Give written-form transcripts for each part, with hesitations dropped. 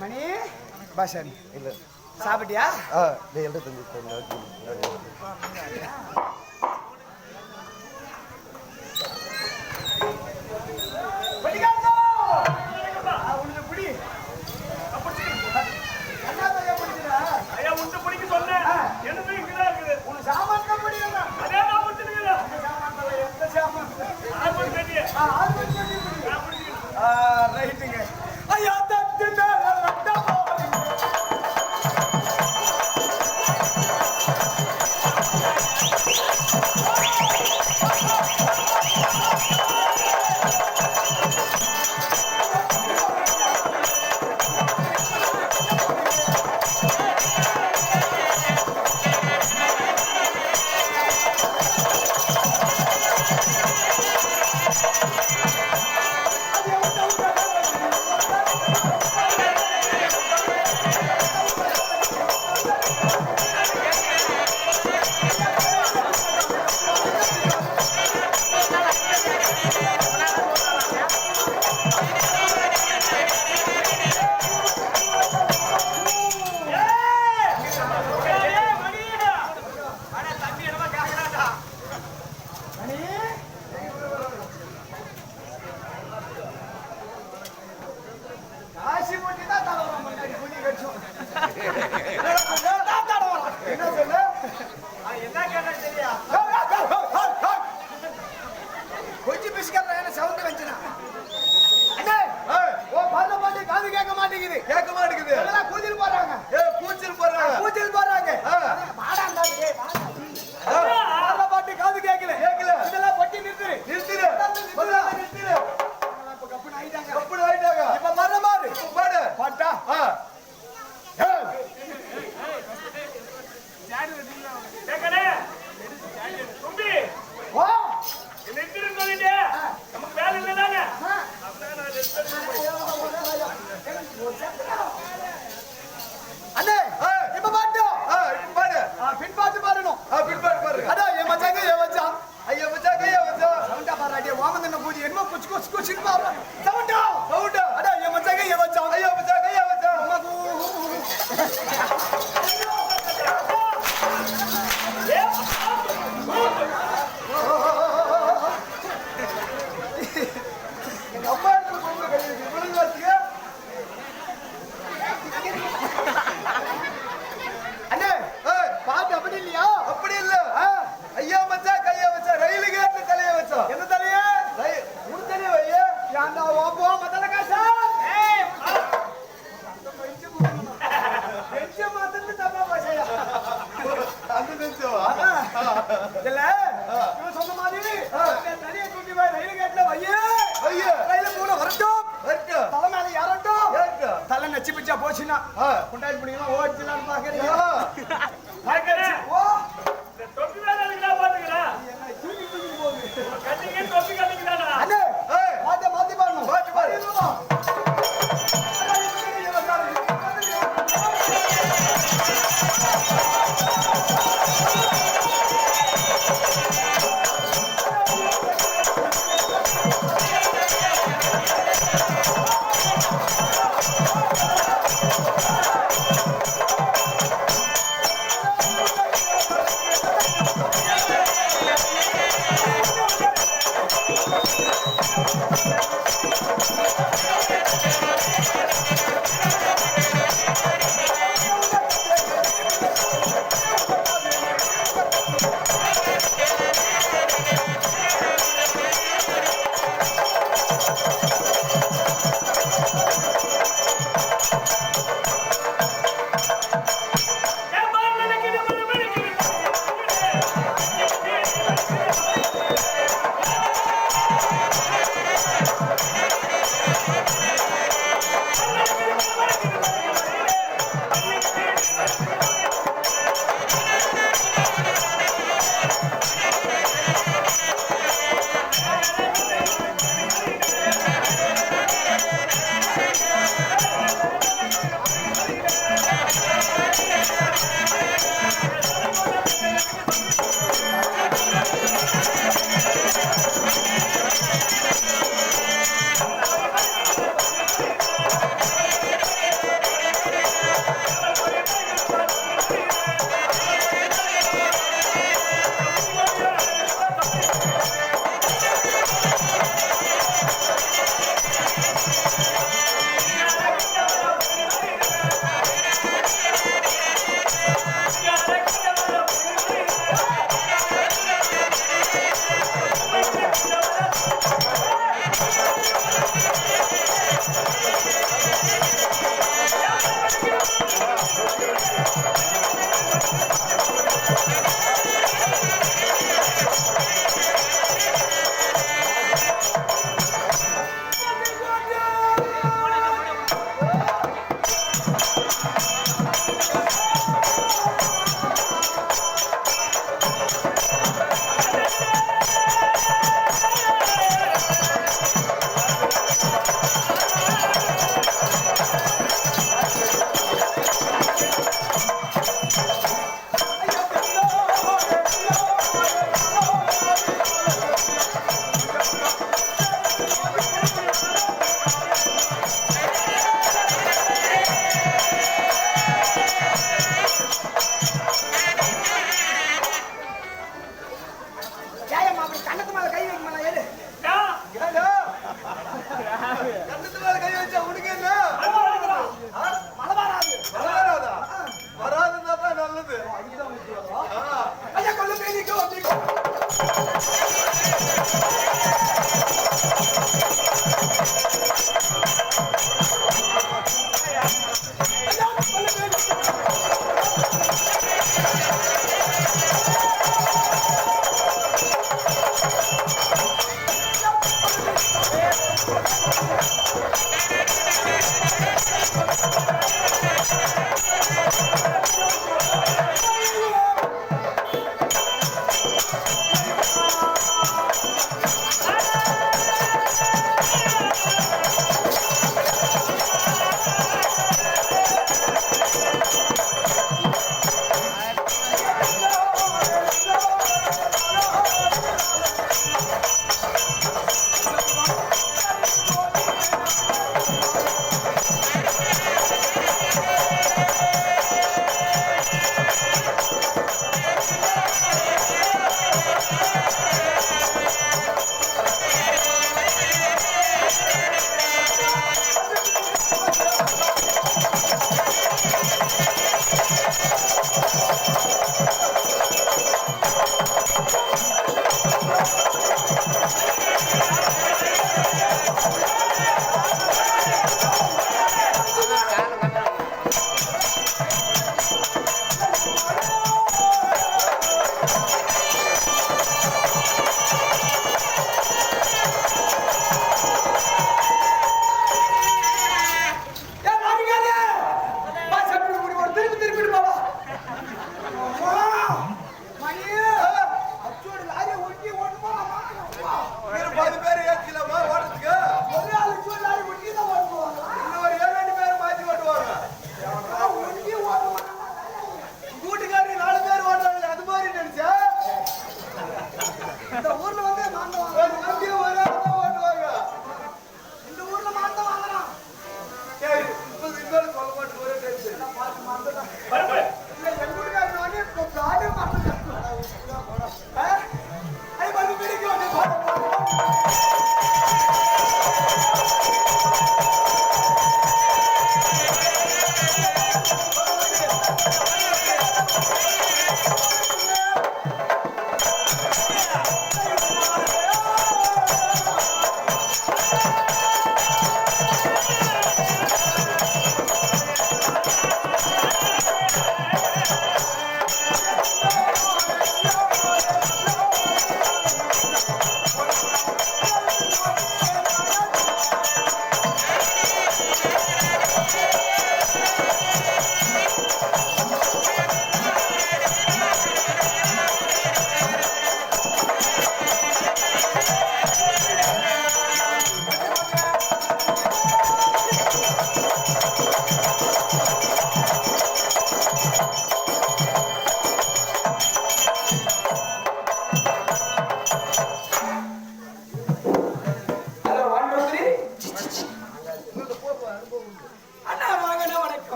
மணி பாஷன் இல்ல சாப்பிட்டியா? எழுத தந்து ரைட்டுங்க. ஐயா தட்டு மேல வட்ட போறீங்க. கொண்டாடி பிடிக்கலாம் ஓடிச்சுலான்னு பாக்குறீங்க ஓ தொப்பி வேற இருக்குடா பாத்துக்கடா என்ன தூக்கி போகுது கட்டிங்க தொப்பி கட்டிங்கடா அண்ணே மாத்தி பாருங்க பாரு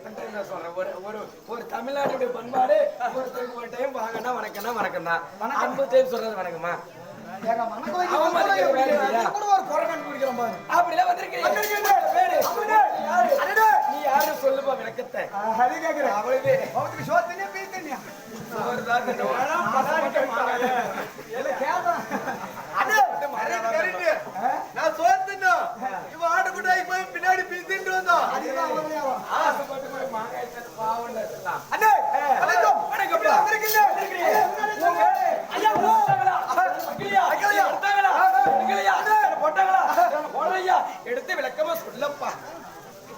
எத்தனை டைம் நான் சொல்றேன் ஒரு தமிழ்நாட்டுடைய பண்பாடு ஒருத்தருக்கு ஒரு டைம் வாங்கன்னா வணக்கம் தான் 50 டைம் சொல்றது வணக்கமா ஏங்க வணக்கம் வைக்க கூட ஒரு குறை கண்டுபிடிக்கிறோம் பாரு. அப்படிலாம் வந்திருக்கீங்க பேரு அடடே நீ யாரும் சொல்லுப்பா விளக்கத்தை ஹரி கேக்குறேன். அவ்வளவு அவருக்கு சோத்தினே பீத்தனியா. சோறுதான் தின்னுவோம். இல்ல கேதான். அடே கரெக்ட் நான் சோத்துனா இவ ஆடு கூட போய் பின்னாடி பிந்திட்டு வந்தோம் அதுதான் அவளையாவா. ஆசைப்பட்டு போய் மாங்காய் எடுத்து பாவம்னு எடுத்துட்டான். அடே வணக்கம். வணக்கம். வந்திருக்கீங்க. ஐயா போட்டாங்களா? அகிலியா எடுத்தாங்களா? அகிலியா போட்டாங்களா? போடுறையா எடுத்து விளக்கமா சொல்லப்பா.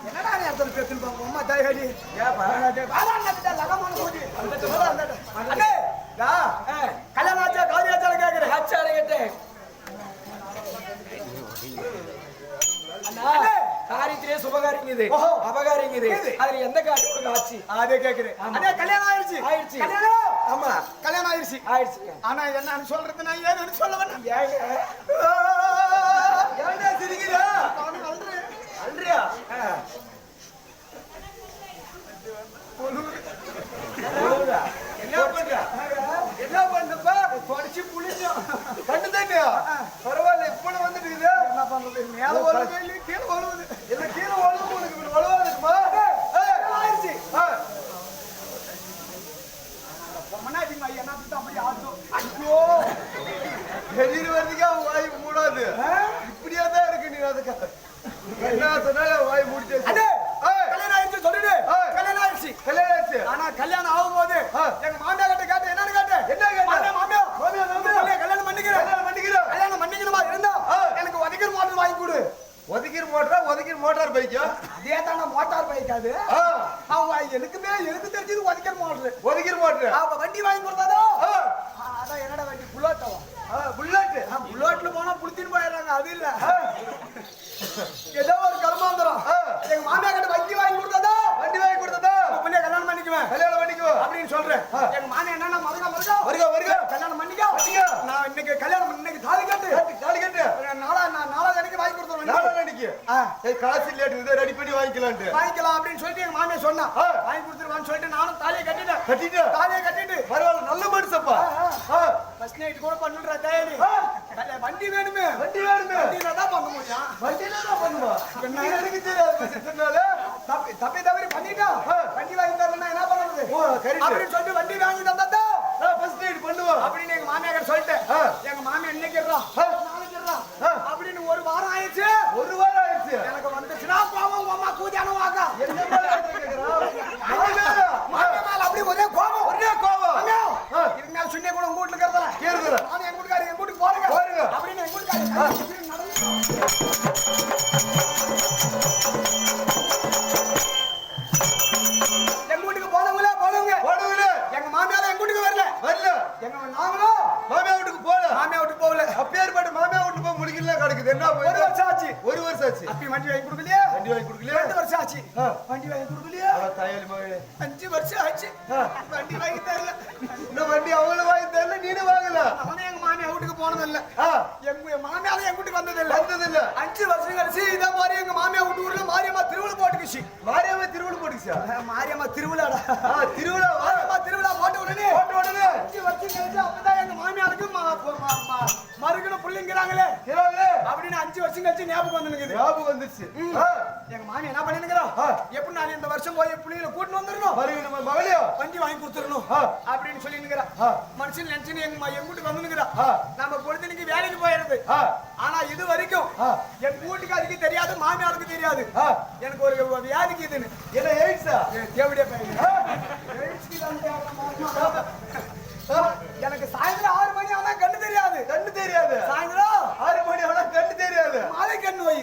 என்னடா நீ அத்தனை பேசுன்னு பாப்போம். அம்மா தாயடி. ஏப்பா வாடா அண்ணா லகமான போடி. அடே டா கல்யாணம் ஆச்சா காதி ஆச்சா கேக்குறேன். ஆச்சார கேட்டேன். அண்ணா காரியத்திலே சுபகாரியம் இது ஓஹோ. அபகாரியம் இது அதுல எந்த காரியம் உனக்கு ஆச்சு அதே கேக்குறேன். அடே கல்யாணம் ஆயிருச்சு. ஆயிடுச்சு. கல்யாணம் ஆமா கல்யாணம் ஆயிருச்சு. ஆயிடுச்சுங்க ஆனா என்னன்னு சொல்றது நான் ஏன்னு சொல்ல வேணாம். ஏன்டா சிரிக்கிறா நானும் அழுறேன். அல்றியா என்ன பண்றப்பா தொடச்சி புளிச்சோம். கண்டு தாண்டியா பரவாயில்ல இப்ப வந்துட்டு என்ன பண்றது? மேல வருது இல்ல கீழே வருது. இல்ல கீழே வளவு உனக்கு வளவா இருக்குமா ஆயிருச்சு. ஆ. பொம்மனாடி மை என்ன அப்படி ஆடும். ஐயோ வெளியில வரதுக்கே அவன் வாய் மூடாது இப்படியா தான் இருக்கு நீ அதுக்கு என்ன சொன்னாலும் வாய் மூடிட்டு அடே கல்யாணம் ஆயிருச்சு சொல்லுடு. கல்யாணம் ஆயிருச்சு. கல்யாணம் ஆச்சு ஆனா கல்யாணம் ஆகும்போது எங்க மாமியா கிட்ட கேட்டேன். என்னன்னு கேட்டேன்? என்ன கேட்ட? மாமியா மாமியா, மாமியா. மாமியா கல்யாணம் பண்ணிக்கிறேன். கல்யாணம் பண்ணிக்கிறோம் கல்யாணம் பண்ணிக்கணுமா இருந்தா எனக்கு ஒதுக்கிற மோட்டர் வாங்கி கொடு. ஒதுக்கிற மோட்டார் பைக்கா அதே தானே மோட்டார் பைக் அது. அவங்க எனக்கு தெரிஞ்சது ஒதுக்கிற மோட்டர். ஒதுக்கிற மோட்டர் அவ வண்டி வாங்கி கொடுத்தாதோ அதான் என்னடா வண்டி புல்லோட்டவா. புல்லட் புல்லோட்ல போனா புளுத்தின்னு போயிடுறாங்க. அது இல்ல ஏதோ ஒரு கர்மாந்திரம். எங்க மாமியா கிட்ட வண்டி வாங்கி கொடுத்ததோ வண்டி வாங்கி கொடுத்ததா உடனே கல்யாணம் பண்ணிக்குவேன் கல்யாணம் பண்ணிக்கோ அப்படின்னு சொல்றேன். எங்க மாமியா என்னன்னா மருகா வருக கல்யாணம் பண்ணிக்கோ. நான் இன்னைக்கு கல்யாணம் இன்னைக்கு தாலி கட்டு காலி கட்டு நாலாவது எனக்கு வாங்கி கொடுத்துருவேன். நாளைக்கு காசு இல்லையாட்டு இதை ரெடி பண்ணி வாங்கிக்கலான்ட்டு வாங்கிக்கலாம் அப்படின்னு சொல்லிட்டு எங்க மாமியா சொன்னா வாங்கி கொடுத்துருவான்னு சொல்லிட்டு நானும் தாலியை கட்டிட்டேன். கட்டிட்டு பரவாயில்ல நல்ல மனுஷப்பா ஃபர்ஸ்ட் நைட் கூட பண்ணுற தயாரி. வண்டி வேணுமே வண்டியில தான் பண்ண முடியும். வண்டியில தான் பண்ணுமா என்ன எனக்கு தெரியாது தப்பி பண்ணிட்டா வண்டி வாங்கி தரலன்னா என்ன பண்றது அப்படின்னு சொல்லிட்டு வண்டி வாங்கி தந்தா ஃபர்ஸ்ட் எய்ட் பண்ணுவோம் அப்படின்னு எங்க மாமியா கிட்ட சொல்லிட்டேன். எங்க மாமியா இன்னைக்கு நாளைக்கு அப்படின்னு ஒரு வாரம் ஆயிடுச்சு. ஒரு வாரம் ஆயிடுச்சு எனக்கு வந்துச்சுன்னா கோபம் அம்மா கூதியான வாக்கா என்ன மாமியா மேல அப்படி ஒரே கோபம் இதுக்கு மேல சுண்ணே கூட உங்க வீட்டுல இருக்கிறதா நானும் எங்க வீட்டுக்காரி எங்க வீட்டுக்கு போறேங்க அப்படின்னு எங்க வீட்டுக்காரி எங்க வீட்டுக்கு போனவங்க எங்க மாமியால எங்க வீட்டுக்கு வரல எங்க நாங்களும் மாமியா வீட்டுக்கு போகல அப்பேற்பட்ட மாமியா வீட்டுக்கு போய் முடிக்கல கிடக்குது. என்ன ஒரு வருஷம் ஆச்சு அப்படி வண்டி வாங்கி கொடுக்கலையா 2 வருஷம் ஆச்சு வண்டி வாங்கி கொடுக்கலையா தாயாளி மகளே 5 வருஷம் ஆச்சு வண்டி வாங்கி தரல. இன்னும் வண்டி அவங்களும் வாங்கி தரல நீனும் வாங்கல அவனே எங்க மாமியா வீட்டுக்கு போனதில்ல. எங்க மாமியால எங்க வீட்டுக்கு வந்ததில்ல 5 வருஷம் கழிச்சு இதே மாதிரி எங்க மாமியா வீட்டு ஊர்ல மாரியம்மா திருவிழா போட்டுக்குச்சு. மாரியம்மா திருவிழா போட்டுச்சா மாரியம்மா திருவிழாடா திருவிழா மாரியம்மா திருவிழா போட்ட உடனே 5 வருஷம் கழிச்சு அப்பதான் எங்க மாமியாருக்கு மறுகண புள்ளிங்கிறாங்களே அப்படின்னு 5 வருஷம் கழிச்சு ஞாபகம் வந்துருச்சு எங்க மாமி என்ன பண்ணிருக்கிறோம் எப்படி நான் இந்த வருஷம் போய் புள்ளிகளை கூட்டிட்டு வந்துடணும் மகளையோ வண்டி வாங்கி கொடுத்துடணும் அப்படின்னு சொல்லி மனுஷன் நினைச்சு எங்க வீட்டுக்கு வந்துருக்கிறா. நம்ம பொழுதுக்கு வேலைக்கு போயிடுது. ஆனா இது வரைக்கும் என் வீட்டுக்காருக்கு தெரியாது மாமியாருக்கு தெரியாது எனக்கு ஒரு வியாதிக்கு இதுன்னு என்ன எய்ட்ஸா தேவடியா பையன் எனக்கு சாயந்தரம் 6 மணி ஆனா கண்ணு தெரியாது சாயந்தரம் 6 மணி ஆனா கண்ணு தெரியாது மாலை கண்ணு வை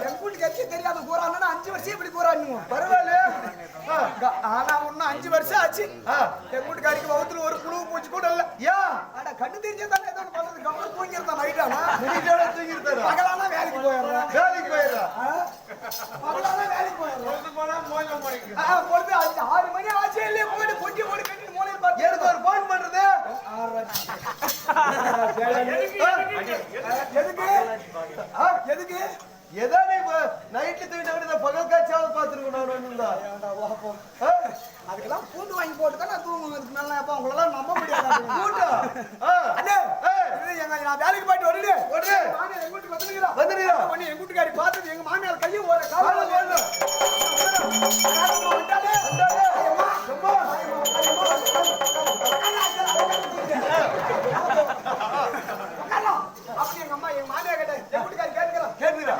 என் வீட்டுக்கு தெரியாது கூறான்னா 5 வருஷம் இப்படி கூறான்னு பரவாயில்ல ஆனா இன்னும் 5 வருஷம் ஆச்சு என் வீட்டுக்காரிக்கு வகுத்துல ஒரு புழு பூச்சி கூட இல்ல கண்ணு தெரிஞ்சதானே ஏதோ பண்றது கவனம் தூங்கிருந்தா நைட்டானா தூங்கிருந்தாரு பகலானா வேலைக்கு போயிடுறேன் பகலானா வேலைக்கு போயிடுறேன் பொழுது 6 மணி ஆச்சு இல்லையே போயிட்டு பொட்டி போட்டு கட்டிட்டு மூலையில் பார்த்து எனக்கு ஒரு போன் பண்றது எதுக்கு ஏதோ நீ நைட்ல தூங்கிட்ட பகல் காட்சியாவது பாத்துருக்கோம். போப்போம் அதுக்கெல்லாம் பூண்டு வாங்கி போட்டு தான் நான் தூங்குவேன். அதுக்கு மேல எப்ப உங்களெல்லாம் நம்ப முடியாது. பூண்டா அண்ணே இது எங்க நான் வேலைக்கு போயிட்டு வரேன். உடனே மாமியார் எங்க வீட்டுக்கு வந்துருக்கா. வந்துடுறீங்களா? பண்ணி எங்க வீட்டுக்காரி பார்த்தது எங்க மாமியார் கையை ஒரு கால வந்தாலே அப்படி எங்க அம்மா எங்க மாமியார் கிட்ட எங்க வீட்டுக்காரி கேட்கிறோம். கேட்கிறா?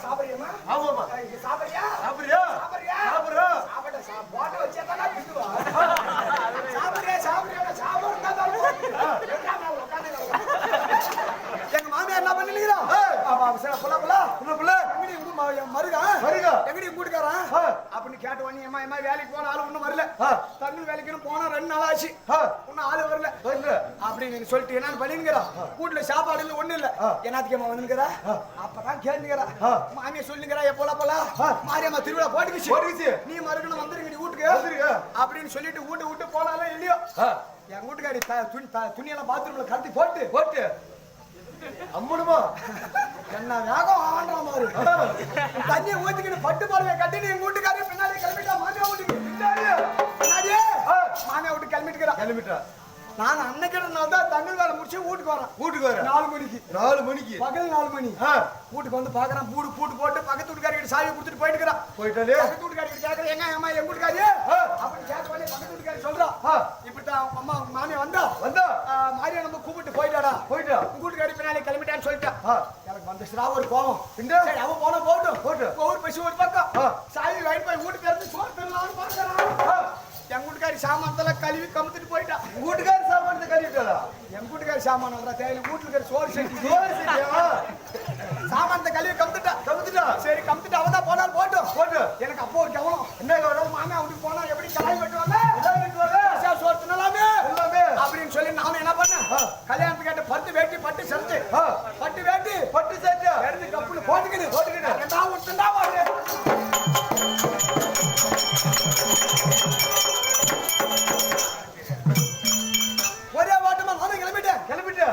சாப்பிடுறியம்மா? ஆமாமா. சாப்பிடுறியா? சாப்பிடுறியா? சாப்பிடுறியா? சாப்பிடுறோம். சாப்பிட்ட போட்ட வச்சே தானே திட்டுவா. சாப்பிடுறியா? சாப்பிடுறா எங்க மாமியார் என்ன பண்ணிக்கிறா? எங்கடி கூட்டுக்காரன் அப்படின்னு கேட்ட உடனே அம்மா வேலைக்கு போன ஆளு ஒண்ணும் வரல. தமிழ் வேலைக்குன்னு போனா 2 நாள் ஆச்சு. ஒன்னும் ஆளு வரல அப்படின்னு சொல்லிட்டு என்னன்னு பண்ணிருக்கிறா. வீட்டுல சாப்பாடு இல்ல ஒண்ணு இல்ல. என்னத்துக்கு வந்துருக்கிறா. அப்பதான் கேட்டுக்கிறா. மாமியா சொல்லுங்கிறா போல மாரியம்மா திருவிழா போட்டுக்குச்சு. நீ மறுக்கணும் வந்துருங்க வீட்டுக்கு அப்படின்னு சொல்லிட்டு வீட்டு போனாலும் இல்லையோ என் வீட்டுக்காரி துணியெல்லாம் பாத்ரூம்ல கட்டி போட்டு அம்முடுமா என்ன வேகம் ஆடுற மாதிரி தண்ணியை ஊத்திக்கிட்டு பட்டு பாருங்க கட்டிட்டு எங்க வீட்டுக்காரி பின்னாடி கிளம்பிட்டா. மாமியா வீட்டுக்கு பின்னாடியே மாமியா வீட்டுக்கு கிளம்பிட்டுக்கிறா. நான் அன்னைக்கு நாள் தான் தமிழ் வேலை முடிச்சு வீட்டுக்கு வரேன். 4 மணிக்கு பகல் 4 மணி வீட்டுக்கு வந்து பாக்குறேன். பூட்டு போட்டு பக்கத்து வீட்டுக்காரிக்கிட்ட சாவி கொடுத்துட்டு போயிட்டாலே பக்கத்து வீட்டுக்காரிக்கிட்ட கேட்கறேன் எங்க அம்மா எங்க வீட்டுக்காரி அப்படின்னு கேட்க உடனே பக்கத்து வீட்டுக்காரி சொல்றா இப்படித்தான் அம்மா மாமியா வந்தா மாரியா நம்ம கூப்பிட்டு போயிட்டா உங்க வீட்டுக்காரி பின்னாலே கிளம்பிட்டான்னு சொல்லிட்டா. எனக்கு வந்துச்சுடா ஒரு கோவம். சரி அவன் போன போட்டு ஒவ்வொரு பசி ஒரு பக்கம் சாவி வாங்கி போய் வீட்டுக்கு இருந்து சோறு தரலாம்னு பாக்குறான். என் வீட்டுக்காரி சாமானத்துல கழுவி கமுத்துட்டு போயிட்டா. வீட்டுக்காரி சாமானத்தை கழுவிட்டாளா? என் வீட்டுக்காரி சாமான் தேவையில்ல வீட்டுல சோறு செஞ்சு சாமானத்தை கழுவி கமுத்துட்டா. சரி கமுத்துட்டு அவன் தான் போனாலும் போட்டு எனக்கு அப்போ ஒரு கவனம். என்ன கவனம்? மாமியா வீட்டுக்கு போனா எப்படி கலாய் வெட்டுவாங்க சோறு தின்னலாமே அப்படின்னு சொல்லி நானும் என்ன பண்ணேன். கல்யாணத்துக்கு கேட்டு பட்டு வேட்டி பட்டு சட்டை இருந்து கப்புல போட்டுக்கிட்டு ஒரே ஓட்டமா நானும் கிளம்பிட்டேன்.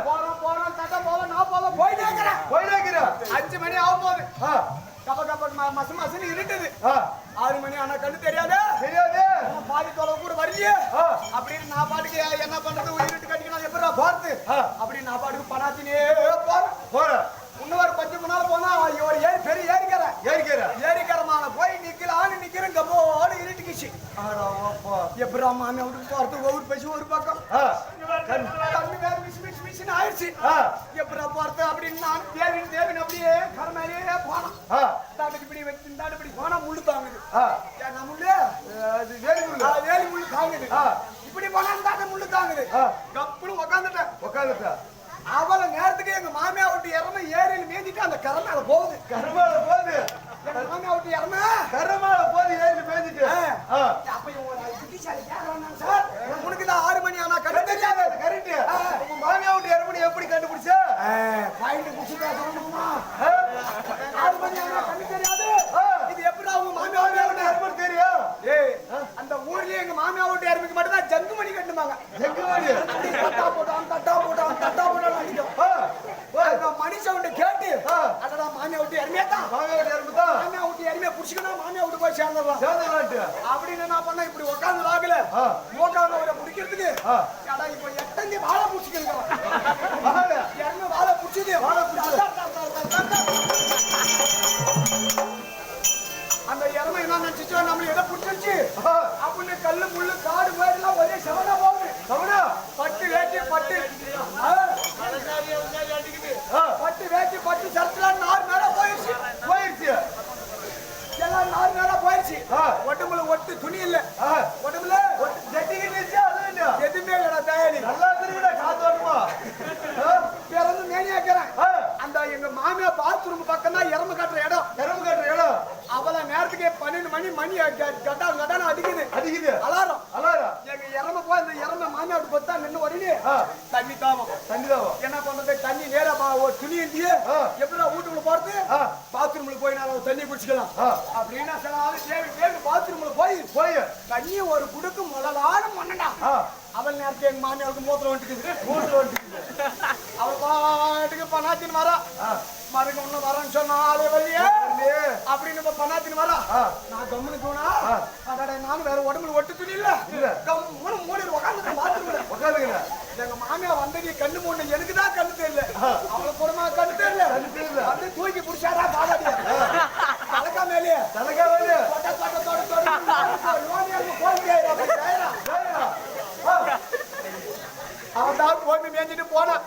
போறோம் தட்டா போவோம் நான் போவோம் போயிட்டே இருக்கிறேன். 5 மணி ஆக போகுது. கப்ப மசு இருட்டுது. 6 மணி ஆனா கண்ணு தெரியாது. பாதி தொலைவு கூட வரலையே அப்படின்னு நான் பாட்டுக்கு என்ன பண்றது இருட்டு கட்டிக்கணும் எப்படா போறது அப்படின்னு நான் பாட்டுக்கு பணாத்தினே போறேன். இன்னும் ஒரு 10 மணி நேரம் போனா ஒரு பெரிய ஏரிக்கரமான போய் நிக்கிறேன் கப்போடு இருட்டுக்குச்சு. எப்படா மாமியா விட்டு போறது ஒவ்வொரு பசி ஒரு பக்கம் தண்ணி வேற மிஷின் ஆயிடுச்சு. எப்படா போறது அப்படின்னு நான் தேவின் அப்படியே கரமையிலே போனோம். தாட்டுப்படி போனா முள்ளு தாங்குது. வேலி முள்ளு தாங்குது. இப்படி போனா தாட்ட முள்ளு தாங்குது. கப்புன்னு உக்காந்துட்டேன். அவள நேரத்துக்கு எங்க மாமியா விட்டு இறம ஏரியில் மேஞ்சிட்டு அந்த கரமால போகுது. மாமியா விட்டு இறம கரமால போது ஏரியில் மேஞ்சிட்டு அப்ப புத்திசாலி சார் உனக்கு தான் 6 மணி ஆனா கண்ணு தெரியாது. கரெக்ட். உங்க மாமியா விட்டு இறமணி எப்படி கண்டுபிடிச்ச? பாயிண்ட் குடிச்சுட்டா சொல்லணுமா? 6 மணி ஆனா கண்ணு தெரியாது. இது எப்படி அவங்க மாமியா விட்டு இறமணி தெரியும்? அந்த ஊர்லயே எங்க மாமியா விட்டு இறமிக்கு மட்டும் தான் ஜங்கு மணி கட்டுமாங்க. தட்டா போட்டான் மணி சவுண்ட் கேட்டு அதெல்லாம் மாமியா விட்டு இறமியாத்தான். மாமியா விட்டு இறமியா புடிச்சுக்கணும். மாமியா விட்டு போய் சேர்ந்துடலாம் அப்படின்னு என்ன பண்ண இப்படி உட்காந்து வாங்கல அவரை பிடிக்கிறதுக்கு இப்போ எட்டந்தி வாழை பிடிச்சிக்கிறோம். வாழை பிடிச்சது அந்த இறமை என்ன நினைச்சிச்சோ நம்மள எதை பிடிச்சிருச்சு அப்படின்னு கல்லு முள்ளு காடு மேலாம் ஒரே செவனா போகுது. பட்டு வேட்டி பட்டு சரத்துலாம் 4 மேல போயிடுச்சு. எல்லாம் 4 மேல போயிடுச்சு. உடம்புல ஒட்டு துணி இல்ல. உடம்புல எதுவுமே இல்லடா தயாரி. நல்லா திருவிட காத்தோடுமா பிறந்து மேனியாக்கிறேன். அந்த எங்க மாமியா பாத்ரூம் பக்கம் தான் இறம காட்டுற இடம். அவள நேரத்துக்கு 12 மணி கட்டான அடிக்குது அலாரம். எங்க இறம போய் அந்த இறம மாமியா விட்டு பார்த்தா நின்று உடனே தண்ணி தாவும். என்ன பண்றது? தண்ணி நேரா துணி இருந்தியே எப்படிதான் வீட்டுக்குள்ள போறது? பாத்ரூம்ல போய் நான் தண்ணி குடிச்சுக்கலாம் அப்படின்னு பாத்ரூம்ல போய் தண்ணி ஒரு குடுக்கு முதலான மண்ணடா. அவள் நேரத்துக்கு எங்க மாமியாவுக்கு மூத்திரம் வந்துக்குது. அவள் பாட்டுக்கு பணாத்தின் வரா. மறுக்க ஒண்ணு வரேன்னு சொன்னா ஆளே வரலையே அப்படின்னு பணாத்தின் வரா. நான் கம்முன்னு போனா அதோட நானும் வேற உடம்புல ஒட்டு துணி இல்ல கம்முனு மூடி உட்கார்ந்து பாத்துருங்க உட்காருங்க. எங்க மாமியா வந்தது கண்ணு மூணு எனக்கு தான் கண்ணு தெரியல அவளை கூடமா கண்ணு தெரியல வந்து தூக்கி பிடிச்சாரா பாலாடியா தலைக்கா மேலே தொட்ட தொட்ட தொட தொட அவன் தான் போய் மேய்ஞ்சிட்டு போனான்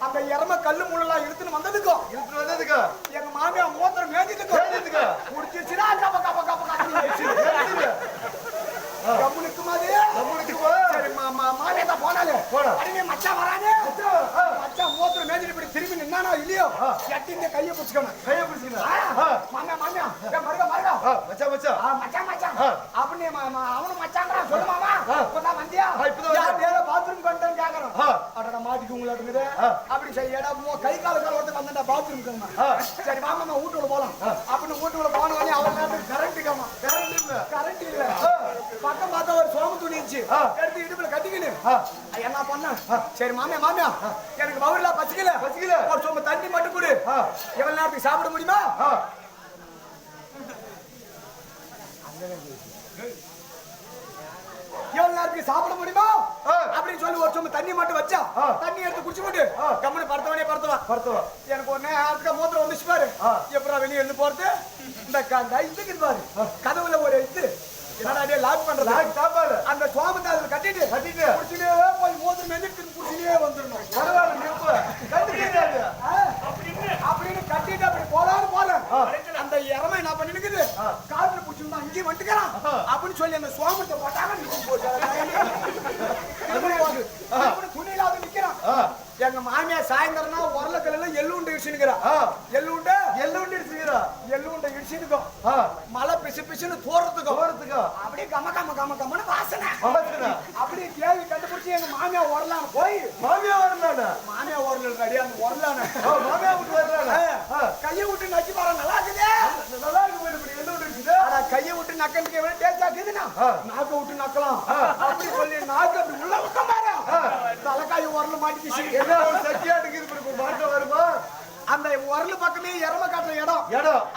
அந்த எரம கல்லு முள்ளெல்லாம் இழுத்துன்னு வந்ததுக்கும் எங்க மாமியா மூத்திரம் மேய்ஞ்சிட்டுக்கும் குடிச்சிச்சுனா கப்ப கப்ப கப்ப கப்ப கம்முனுக்கு மாதிரி சரி மாமியா தான் போனாலே அடிமே மச்சான் வரானே மச்சான் மூத்திரம் மேய்ஞ்சிட்டு இப்படி திரும்பி நின்னானா இல்லையோ எட்டி இந்த கையை பிடிச்சுக்கணும் மாமியா மாமியா மருகா மருகா மச்சான் மச்சான் மச்சான் மச்சான் அப்படி அவனும் மச்சான்றா சொல்லு மாமா இப்பதான் வந்தியா பாத்ரூம் பண்ணிட்டேன்னு கேக்குறோம் அட மாட்டிக்கு உங்களை இருக்குது அப்படி செய்யடா கை கால ஒருத்தர் வந்தா பாத்ரூம் சரி மாமா வீட்டுக்குள்ள போலாம் அப்படின்னு வீட்டுக்குள்ள போனவனே அவன் கரண்ட் இல்ல பக்கம் பார்த்தா ஒரு சோம துணி இருந்துச்சு எடுத்து இடுப்புல கட்டிக்கின்னு என்ன பண்ண சரி மாமியா மாமியா எனக்கு வவுல பசிக்கல ஒரு சோம தண்ணி மட்டும் கொடு எவ்வளவு நேரத்துக்கு சாப்பிட முடியுமா எவ்வளவு நேரத்துக்கு சாப்பிட முடியுமா அப்படின்னு சொல்லி ஒரு சொம்பு தண்ணி மட்டும் வச்சா தண்ணி எடுத்து குடிச்சு போட்டு கம்முனு படுத்தவா எனக்கு ஒரு நேரத்துக்கு மூத்திரம் வந்துச்சு பாரு எப்படா வெளியே இருந்து போறது இந்த இதுக்கு பாரு கதவுல ஒரு இது என்னடா லாக் பண்றது அந்த சோமத்தை அதுல கட்டிட்டு குடிச்சுனே போய் மூத்திரம் மெஞ்சிட்டு குடிச்சுனே வந்துடணும் அப்படின்னு கட்டிட்டு அப்படி போறேன் அந்த இறமை என்ன பண்ணி நிக்குது காத்துல புடிச்சுதான் அங்கேயும் வந்துக்கிறான் அப்படின்னு சொல்லி அந்த சோமத்தை போட்டாங்க துணியில அது நிக்கிறான் எங்க மாமியா சாயந்தரம்னா உரலக்கல்ல எள்ளுண்டு இடிச்சுக்கிறான் எள்ளுண்டு இடிச்சுக்கும் மழை பிசு பிசுன்னு தோறதுக்கும் அப்படியே கம கம கம கமன்னு வாசனை அப்படியே கேள்வி கண்டுபிடிச்சு எங்க மாமியா உரலான போய் மாமியா உரல ரெடி அந்த உரலான கையை விட்டு நச்சு பாரு நல்லா இருக்குது கையை விட்டு நக்கனுக்கு எவ்வளவு டேஸ்டா இருக்குதுன்னா நாக்க விட்டு நக்கலாம் அப்படி சொல்லி நாக்கு அப்படி உள்ள விட்ட பாரு தலைக்காய் உரல மாட்டிக்கிச்சு சத்தியா எடுக்குது மாற்றம் வருமா அந்த உரல் பக்கமே எரம காட்டுற இடம்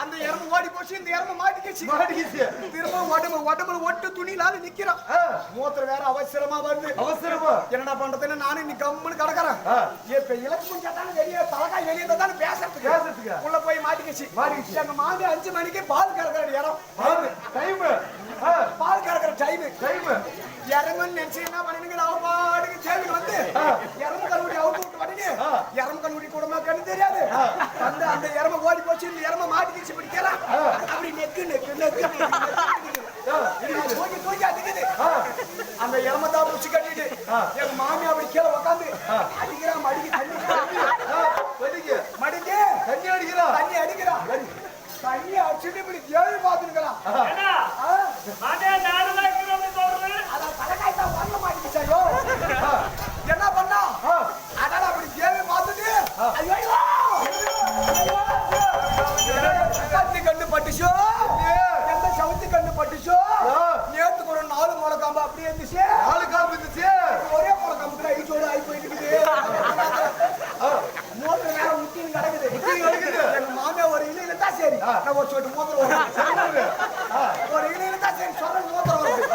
அந்த எரம ஓடி போச்சு இந்த எரம மாட்டிக்கிச்சு திரும்ப உடம்புல ஒட்டு துணியிலாத நிக்கிறான் மூத்திரம் வேற அவசரமா வருது என்னடா பண்றதுன்னு நானும் இன்னைக்கு கம்முன்னு கிடக்குறேன் இப்ப இலக்கு கேட்டாலும் வெளியே தலைக்காய் வெளியே தான் பேசுறதுக்கு உள்ள போய் மாட்டிக்கிச்சு எங்க மாமி 5 மணிக்கு பால் கறக்கிற இடம் பால் கறக்கிற டைம் இறங்குன்னு நினைச்சு என்ன பண்ணுங்க அவ பாட்டுக்கு தேவி வந்து இறம கல்லூரி அவுட்டு விட்டு வடனே இறம கல்லூரி கூடமா கண்ணு தெரியாது அந்த இறம ஓடி போச்சு இந்த இறம மாட்டிக்கிச்சு பிடிக்கலாம் அப்படி நெக்கு தூக்கி அடிக்குது அந்த இறமத்தா பிடிச்சி கட்டிட்டு எங்க மாமி அப்படி கீழே உட்காந்து அடிக்கிறான் தண்ணி அடிக்கிறான் தண்ணி அடிச்சுட்டு இப்படி ஏழு பாத்துருக்கலாம் அதான் தலைக்காய் தான் வரல மாட்டிக்கிச்சாயோ என்ன பண்ணா அதான் அப்படி ஏழு பார்த்துட்டு கத்தி கண்டு பட்டுச்சோ எந்த சவுத்தி கண்டு பட்டுச்சோ நேத்துக்கு ஒரு 4 முளைக்காம்பு அப்படியே இருந்துச்சு 4 காம்பு இருந்துச்சு ஒரே முளைக்காம்பு ஐச்சோடு ஆகி போயிட்டு மூத்திர நேரம் முட்டின்னு கிடக்குது எங்க மாமியா ஒரு இலையில தான் சரி நான் ஒரு சொட்டு மூத்திரம் ஒரு இலையில தான் சரி சொல்ற மூத்திரம் வருது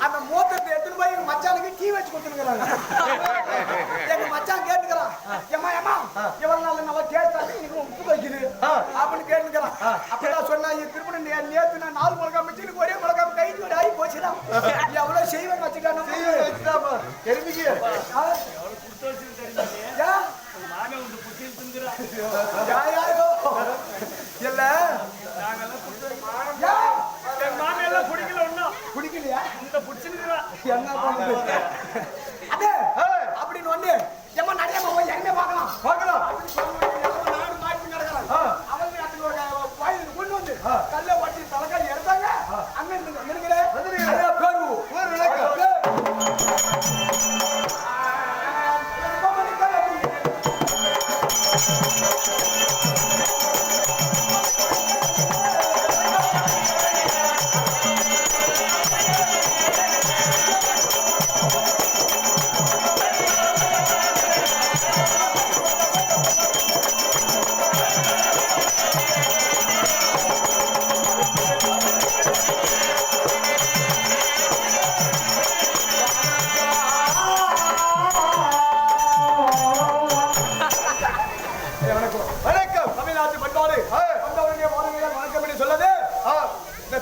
அந்த மூத்திரத்தை எடுத்துட்டு போய் எங்க மச்சானுக்கு கீ வச்சு கொடுத்துருக்காங்க எங்க மச்சான் கேட்டுக்கிறான் ஏமா எவ்வளவு நாள் நம்ம கேட்டாலும் எனக்கு உப்பு வைக்குது அப்படின்னு கேட்டுக்கிறான் அப்படிதான் சொன்னா திருப்பி நேத்து நான் 4 முளைக்காம வச்சு ஒரே முளைக்காம கை ஜோடி ஆகி போச்சுதான் எவ்வளவு செய்வன் வச்சுட்டான் தெரிஞ்சுக்கு இல்ல குடிக்கலையா இந்த புடிச்சிருக்கா என்ன பண்ணுது அப்படின்னு ஒண்ணு எம்மா நடையாம போய் எங்க பார்க்கலாம் நாடு மாட்டி நடக்கிறான் அவங்க அதுக்கு ஒரு வாயில் கொண்டு வந்து கல்ல ஓட்டி தலைக்காய் எடுத்தாங்க அங்க இருந்து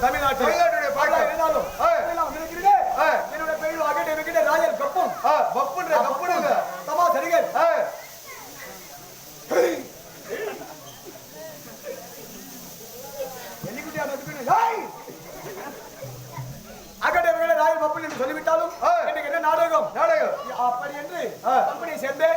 தமிழ்நாட்டுடைய பாட்டு. என்னோட பெயர் அகட்ட ராயல் கப்பம் பப்புன்ற கப்புனுங்க தமா சரிகள் அகடவர்களை ராயல் பப்பன் என்று சொல்லிவிட்டாலும் எனக்கு என்ன நாடகம் நாடகம் அப்படி என்று கம்பெனியை சேர்ந்து